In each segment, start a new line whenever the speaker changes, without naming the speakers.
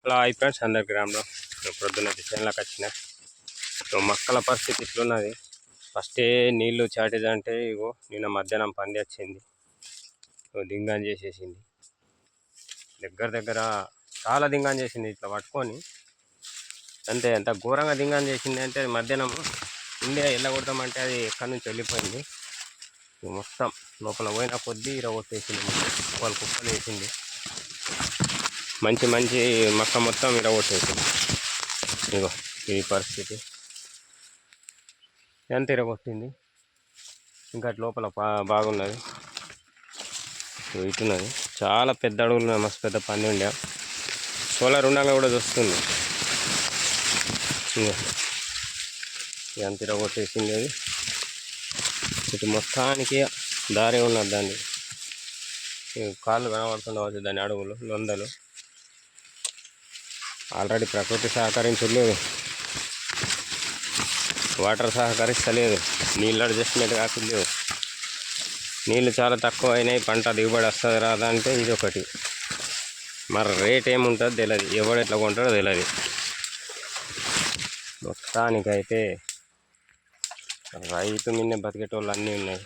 Hello hi friends, అందరికి రామ్లో ప్రొద్దున చేనులకు వచ్చిన. మొక్కల పరిస్థితి ఇట్లున్నది. ఫస్టే నీళ్లు చాటేజ్ అంటే ఇగో నిన్న మధ్యాహ్నం పంది వచ్చింది, దింగాన్ చేసేసింది. దగ్గర చాలా దింగాన్ చేసింది. ఇట్లా పట్టుకొని అంతే, ఎంత ఘోరంగా దింగాన్ చేసింది అంటే మధ్యాహ్నం ఇండియా వెళ్ళగొడతామంటే అది ఎక్కడి నుంచి వెళ్ళిపోయింది. మొత్తం లోపల పోయిన కొద్దీ ఇరగొట్టేసింది. వాళ్ళు కుక్కలు వేసింది. మంచి మక్క మొత్తం ఇరగొట్టేసింది. ఇగో ఈ పరిస్థితి ఎంత ఇరగొట్టింది. ఇంకా లోపల బాగున్నది, ఇటున్నది. చాలా పెద్ద అడుగులు ఉన్నాయి, మస్తు పెద్ద పంది ఉండే. సోలార్ ఉండగా కూడా చూస్తుంది. ఎంత ఇరగొట్టేసింది అది. ఇటు మొత్తానికి దారి ఉన్నది. దాన్ని కాళ్ళు కనబడుతుండవచ్చు, దాని అడుగులు లొందలు. ఆల్రెడీ ప్రకృతి సహకరించలేదు, వాటర్ సహకరిస్తలేదు, నీళ్ళు అడ్జస్ట్మెంట్ కాకుండా నీళ్ళు చాలా తక్కువ అయినాయి. పంట దిగుబడి వస్తుంది రాదా అంటే ఇది ఒకటి. మరి రేట్ ఏముంటుందో తెలియదు, ఎవడు ఎట్లా కొంటాడో తెలియదు. మొత్తానికైతే రైతు మిన్నే బతికేటోళ్ళు అన్నీ ఉన్నాయి.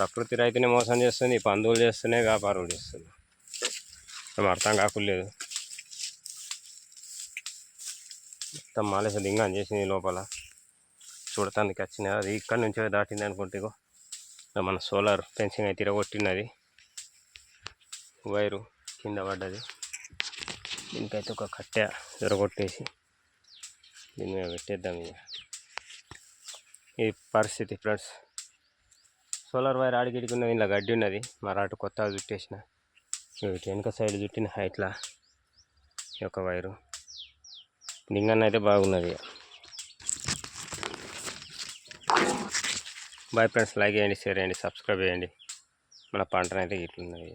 ప్రకృతి రైతుని మోసం చేస్తుంది, పందువులు చేస్తున్నాయి, వ్యాపారులు చేస్తుంది. అర్థం కాకులేదు. మొత్తం మాలేస దింగాని చేసింది. లోపల చూడటానికి వచ్చినది. అది ఇక్కడి నుంచే దాటింది అనుకుంటే. మన సోలార్ ఫెన్సింగ్ అయితే తిరగొట్టినది, వైరు కింద పడ్డది. దీనికైతే ఒక కట్టె తిరగొట్టేసి దీని మీద పెట్టేద్దాం. ఇక ఈ పరిస్థితి ఫ్రెండ్స్. సోలార్ వైర్ ఆడికిడికి ఉన్నది, ఇలా గడ్డి ఉన్నది. మరాటు కొత్తగా చుట్టేసిన. ఇటు వెనుక సైడ్ చుట్టిన ఇట్లా ఈ యొక్క వైరు దింగన్న అయితే బాగున్నది. బాయ్ ఫ్రెండ్స్, లైక్ చేయండి, షేర్ చేయండి, సబ్స్క్రైబ్ చేయండి. మన పంటనైతే ఇట్లున్నది.